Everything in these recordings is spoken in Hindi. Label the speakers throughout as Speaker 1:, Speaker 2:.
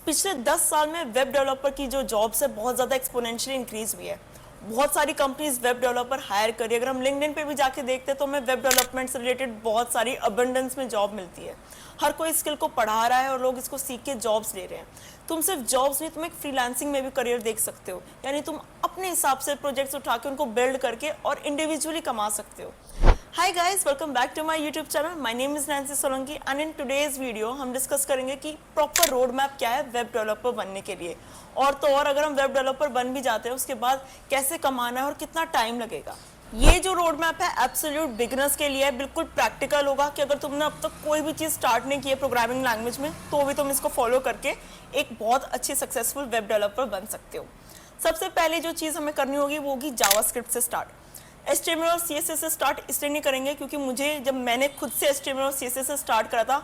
Speaker 1: पिछले 10 साल में वेब डेवलपर की जो जॉब्स है बहुत ज़्यादा एक्सपोनेंशियली इंक्रीज हुई है। बहुत सारी कंपनीज वेब डेवलपर हायर करी। अगर हम लिंक्डइन पे भी जाके देखते हैं तो हमें वेब डेवलपमेंट से रिलेटेड बहुत सारी अबंडेंस में जॉब मिलती है। हर कोई स्किल को पढ़ा रहा है और लोग इसको सीख के जॉब्स ले रहे हैं। तुम सिर्फ जॉब्स नहीं, तुम एक फ्रीलांसिंग में भी करियर देख सकते हो, यानी तुम अपने हिसाब से प्रोजेक्ट्स उठा के उनको बिल्ड करके और इंडिविजुअली कमा सकते हो। Hi guys, welcome back to my YouTube channel. My name is Nancy Solanki and in today's video हम डिस्कस करेंगे कि प्रॉपर रोड मैप क्या है वेब डेवलपर बनने के लिए, और तो और अगर हम वेब डेवलपर बन भी जाते हैं उसके बाद कैसे कमाना है और कितना टाइम लगेगा। ये जो रोड मैप है एब्सोल्यूट बिगिनर्स के लिए है, बिल्कुल प्रैक्टिकल होगा कि अगर तुमने अब तक कोई भी चीज़ स्टार्ट नहीं की है प्रोग्रामिंग लैंग्वेज में तो भी तुम इसको फॉलो करके एक बहुत अच्छी सक्सेसफुल वेब डेवलपर बन सकते हो। सबसे पहले जो चीज़ हमें करनी होगी वो होगी जावास्क्रिप्ट से स्टार्ट। HTML और CSS से स्टार्ट इसलिए नहीं करेंगे क्योंकि जब मैंने खुद से HTML और CSS से स्टार्ट करा था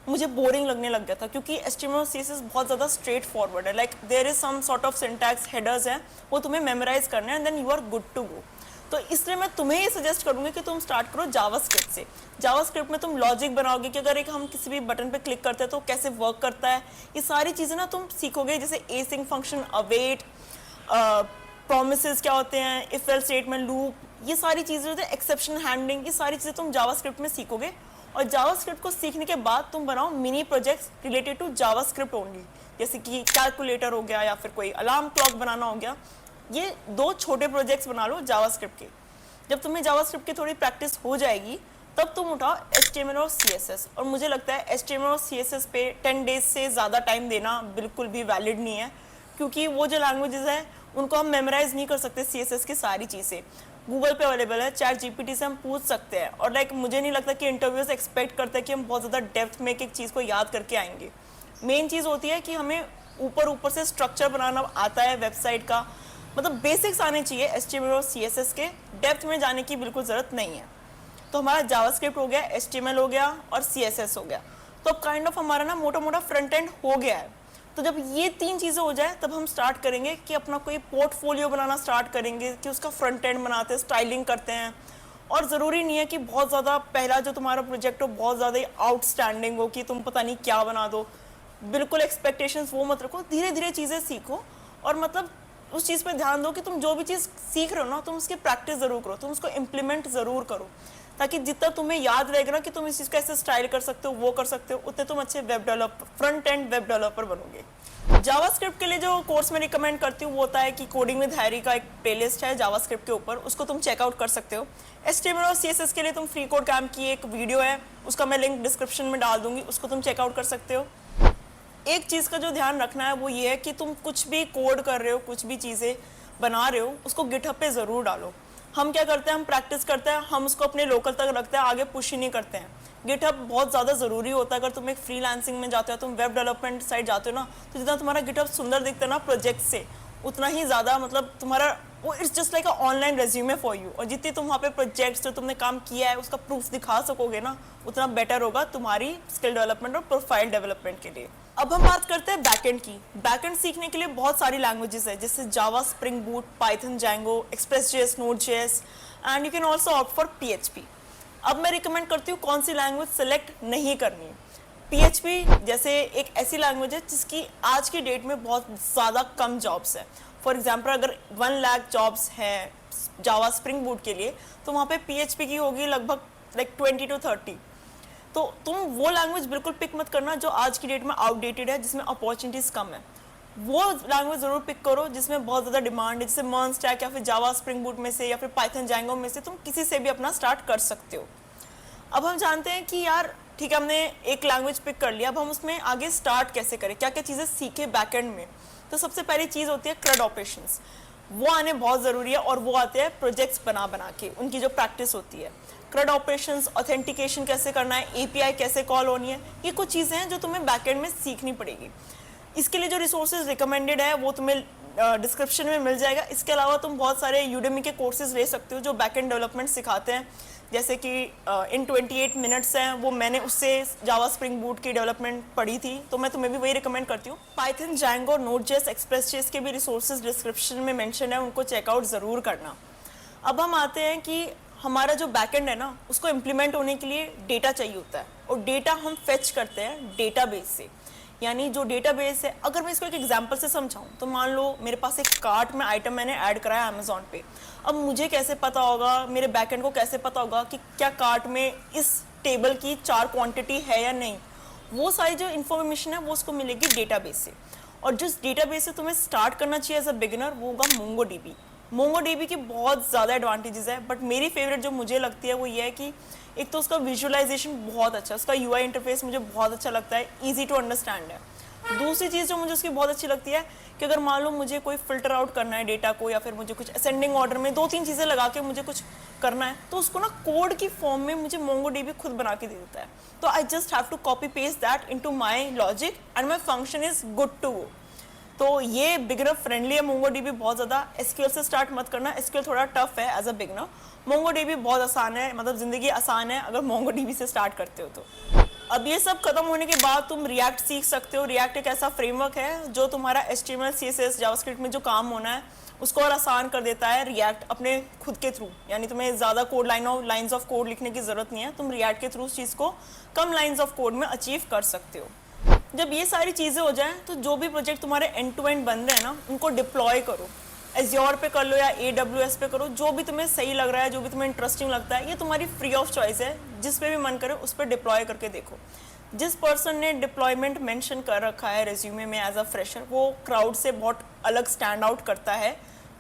Speaker 1: मुझे बोरिंग लगने लग गया था, क्योंकि HTML और CSS बहुत ज़्यादा स्ट्रेट फॉरवर्ड है। Like there is some sort of syntax headers हैं, वो तुम्हें मेमोराइज करना है and then you are good to go. तो इसलिए मैं तुम्हें ये सजेस्ट करूंगी कि तुम स्टार्ट करो जावास्क्रिप्ट से। जावास्क्रिप्ट में तुम लॉजिक बनाओगे कि अगर हम किसी भी बटन पे क्लिक करते हैं तो कैसे वर्क करता है। ये सारी चीज़ें ना तुम सीखोगे, जैसे एसिंग फंक्शन, अवेट, प्रोमिसेस क्या होते हैं, इफ एल्स स्टेटमेंट, लूप, ये सारी चीज़ें होती है, एक्सेप्शन हैंडलिंग, ये सारी चीज़ें तुम जावास्क्रिप्ट में सीखोगे। और जावास्क्रिप्ट को सीखने के बाद तुम बनाओ mini projects related to JavaScript only, जैसे कि कैलकुलेटर हो गया या फिर कोई अलार्म क्लॉक बनाना हो गया। ये 2 छोटे प्रोजेक्ट्स बना लो जावास्क्रिप्ट के। जब तुम्हें जावास्क्रिप्ट की थोड़ी प्रैक्टिस हो जाएगी तब तुम उठाओ HTML और CSS। और मुझे लगता है HTML और CSS पे 10 डेज से ज़्यादा टाइम देना बिल्कुल भी वैलिड नहीं है, क्योंकि वो जो लैंग्वेजेस हैं उनको हम मेमोराइज नहीं कर सकते। CSS की सारी चीज़ें गूगल पे अवेलेबल है, चैट GPT से हम पूछ सकते हैं। और मुझे नहीं लगता कि इंटरव्यूज एक्सपेक्ट करते हैं कि हम बहुत ज़्यादा डेप्थ में एक चीज़ को याद करके आएंगे। मेन चीज़ होती है कि हमें ऊपर से स्ट्रक्चर बनाना आता है वेबसाइट का, मतलब बेसिक्स आने चाहिए HTML और CSS के। डेप्थ में जाने की बिल्कुल ज़रूरत नहीं है। तो हमारा जावास्क्रिप्ट हो गया, HTML हो गया और CSS हो गया, तो अब काइंड ऑफ हमारा ना मोटा फ्रंट एंड हो गया है। तो जब ये 3 चीज़ें हो जाए तब हम स्टार्ट करेंगे कि अपना कोई पोर्टफोलियो बनाना स्टार्ट करेंगे, कि उसका फ्रंट एंड बनाते हैं, स्टाइलिंग करते हैं। और ज़रूरी नहीं है कि बहुत ज़्यादा पहला जो तुम्हारा प्रोजेक्ट हो बहुत ज़्यादा आउटस्टैंडिंग हो कि तुम पता नहीं क्या बना दो। बिल्कुल एक्सपेक्टेशंस वो मत रखो, धीरे धीरे चीज़ें सीखो और मतलब उस चीज़ पे ध्यान दो कि तुम जो भी चीज़ सीख रहे हो ना तुम उसकी प्रैक्टिस ज़रूर करो, तुम उसको इम्प्लीमेंट ज़रूर करो, ताकि जितना तुम्हें याद रहेगा ना कि तुम इस चीज़ को ऐसे स्टाइल कर सकते हो, वो कर सकते हो, उतने तुम अच्छे web developer, front end web developer बनोगे। जावास्क्रिप्ट के लिए जो कोर्स मैं रिकमेंड करती हूँ वो होता है कि कोडिंग विद हैरी का एक प्लेलिस्ट है जावास्क्रिप्ट के ऊपर, उसको तुम चेकआउट कर सकते हो। HTML और CSS के लिए तुम फ्री कोड कैम्प की एक वीडियो है, उसका मैं लिंक डिस्क्रिप्शन में डाल दूंगी, उसको तुम चेकआउट कर सकते हो। एक चीज़ का जो ध्यान रखना है वो ये है कि तुम कुछ भी कोड कर रहे हो, कुछ भी चीज़ें बना रहे हो, उसको गिटहब पे ज़रूर डालो। हम क्या करते हैं, हम प्रैक्टिस करते हैं, हम उसको अपने लोकल तक रखते हैं, आगे पुश ही नहीं करते हैं। गिटहब बहुत ज़्यादा ज़रूरी होता है। अगर तुम एक फ्रीलांसिंग में जाते हो, तुम वेब डेवलपमेंट साइड जाते हो ना, तो जितना तुम्हारा गिटहब सुंदर दिखता है ना प्रोजेक्ट से, उतना ही ज़्यादा मतलब तुम्हारा वो it's just like a online resume for you. और जितनी तुम वहाँ पे प्रोजेक्ट्स जो तुमने काम किया है उसका प्रूफ दिखा सकोगे ना, उतना बेटर होगा तुम्हारी स्किल डेवलपमेंट और प्रोफाइल डेवलपमेंट के लिए। अब हम बात करते हैं बैकएंड की। बैकएंड सीखने के लिए बहुत सारी लैंग्वेजेस है, जैसे Java, spring boot, Python, Django, एक्सप्रेस.js, नोड.js and you can also opt for PHP। अब मैं रिकमेंड करती हूँ कौन सी लैंग्वेज सेलेक्ट नहीं करनी है। PHP जैसे एक ऐसी लैंग्वेज है जिसकी आज की डेट में बहुत ज़्यादा कम जॉब्स है। फॉर एग्जाम्पल अगर 1 लाख जॉब्स हैं जावा स्प्रिंग बूट के लिए, तो वहाँ पे PHP की होगी लगभग 20 to 30। तो तुम वो लैंग्वेज बिल्कुल पिक मत करना जो आज की डेट में आउटडेटेड है, जिसमें अपॉर्चुनिटीज़ कम है। वो लैंग्वेज ज़रूर पिक करो जिसमें बहुत ज़्यादा डिमांड है, जैसे मर्न स्टैक या फिर जावा स्प्रिंग बूट में से या फिर पाइथन जैंगो में से तुम किसी से भी अपना स्टार्ट कर सकते हो। अब हम जानते हैं कि यार ठीक है, हमने एक लैंग्वेज पिक कर लिया, अब हम उसमें आगे स्टार्ट कैसे करें, क्या क्या चीज़ें सीखें बैकएंड में। तो सबसे पहली चीज़ होती है CRUD ऑपरेशंस, वो आने बहुत ज़रूरी है और वो आते हैं प्रोजेक्ट्स बना के, उनकी जो प्रैक्टिस होती है। CRUD ऑपरेशंस, ऑथेंटिकेशन कैसे करना है, API कैसे कॉल होनी है, ये कुछ चीज़ें हैं जो तुम्हें बैकएंड में सीखनी पड़ेगी। इसके लिए जो रिसोर्सेज रिकमेंडेड है वो तुम्हें डिस्क्रिप्शन में मिल जाएगा। इसके अलावा तुम बहुत सारे यूडेमी के कोर्सेज ले सकते हो जो बैकएंड डेवलपमेंट सिखाते हैं, जैसे कि इन 28 मिनट्स हैं, वो मैंने उससे जावा स्प्रिंग बूट की डेवलपमेंट पढ़ी थी, तो मैं तुम्हें भी वही रिकमेंड करती हूँ। पाइथन, जैंगो, नोड.js, एक्सप्रेस.js के भी रिसोर्सेज डिस्क्रिप्शन में मेंशन है, उनको चेकआउट ज़रूर करना। अब हम आते हैं कि हमारा जो बैकएंड है ना, उसको इम्प्लीमेंट होने के लिए डेटा चाहिए होता है, और डेटा हम फेच करते हैं डेटाबेस से। यानी जो डेटाबेस है, अगर मैं इसको एक एग्जांपल से समझाऊं तो मान लो मेरे पास एक कार्ट में आइटम मैंने ऐड कराया अमेजोन पे। अब मुझे कैसे पता होगा, मेरे बैकएंड को कैसे पता होगा कि क्या कार्ट में इस टेबल की 4 क्वांटिटी है या नहीं। वो सारी जो इन्फॉर्मेशन है वो उसको मिलेगी डेटाबेस से। और जिस डेटाबेस से तुम्हें स्टार्ट करना चाहिए एज अ बिगिनर वो होगा मोंगोडीबी। मोंगोडीबी की बहुत ज़्यादा एडवांटेजेस है, बट मेरी फेवरेट जो मुझे लगती है वो ये है कि एक तो उसका विजुअलाइजेशन बहुत अच्छा है, उसका यूआई इंटरफेस मुझे बहुत अच्छा लगता है, ईजी टू अंडरस्टैंड है। दूसरी चीज़ जो मुझे उसकी बहुत अच्छी लगती है कि अगर मान लो मुझे कोई फिल्टर आउट करना है डेटा को, या फिर मुझे कुछ असेंडिंग ऑर्डर में 2-3 चीज़ें लगा के मुझे कुछ करना है, तो उसको ना कोड की फॉर्म में मुझे मोंगोडीबी खुद बना के दे देता है। तो I just have to copy paste that into my logic and my function is good to go. तो ये बिगिनर फ्रेंडली है मोंगोडीबी बहुत ज़्यादा। एसक्यूएल से स्टार्ट मत करना, एसक्यूएल थोड़ा टफ है एज अ बिगिनर। मोंगोडीबी बहुत आसान है, मतलब ज़िंदगी आसान है अगर मोंगोडीबी से स्टार्ट करते हो तो। अब ये सब खत्म होने के बाद तुम रिएक्ट सीख सकते हो। रिएक्ट एक ऐसा फ्रेमवर्क है जो तुम्हारा HTML CSS जावास्क्रिप्ट में जो काम होना है उसको और आसान कर देता है रिएक्ट अपने खुद के थ्रू। यानी तुम्हें ज़्यादा कोड लाइन्स ऑफ कोड लिखने की ज़रूरत नहीं है, तुम रिएक्ट के थ्रू उस चीज़ को कम लाइन्स ऑफ कोड में अचीव कर सकते हो। जब ये सारी चीज़ें हो जाएं तो जो भी प्रोजेक्ट तुम्हारे एंड टू एंड बन रहे हैं ना उनको डिप्लॉय करो। एज्योर पे कर लो या AWS पे करो, जो भी तुम्हें सही लग रहा है, जो भी तुम्हें इंटरेस्टिंग लगता है, ये तुम्हारी फ्री ऑफ चॉइस है। जिस पे भी मन करे उस पर डिप्लॉय करके देखो। जिस पर्सन ने डिप्लॉयमेंट मेंशन कर रखा है रेज्यूमे में एज अ फ्रेशर, वो क्राउड से बहुत अलग स्टैंड आउट करता है,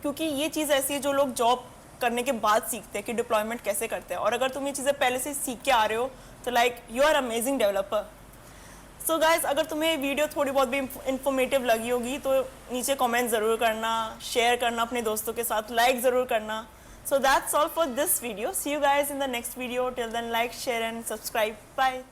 Speaker 1: क्योंकि ये चीज़ ऐसी है जो लोग जॉब करने के बाद सीखते हैं कि डिप्लॉयमेंट कैसे करते हैं। और अगर तुम ये चीज़ें पहले से सीख के आ रहे हो तो like you are amazing developer. So guys, अगर तुम्हें वीडियो थोड़ी बहुत भी इंफॉर्मेटिव लगी होगी तो नीचे कमेंट ज़रूर करना, शेयर करना अपने दोस्तों के साथ, लाइक ज़रूर करना। So that's all for this video. See you guys in the next video. Till then like, share and subscribe. Bye.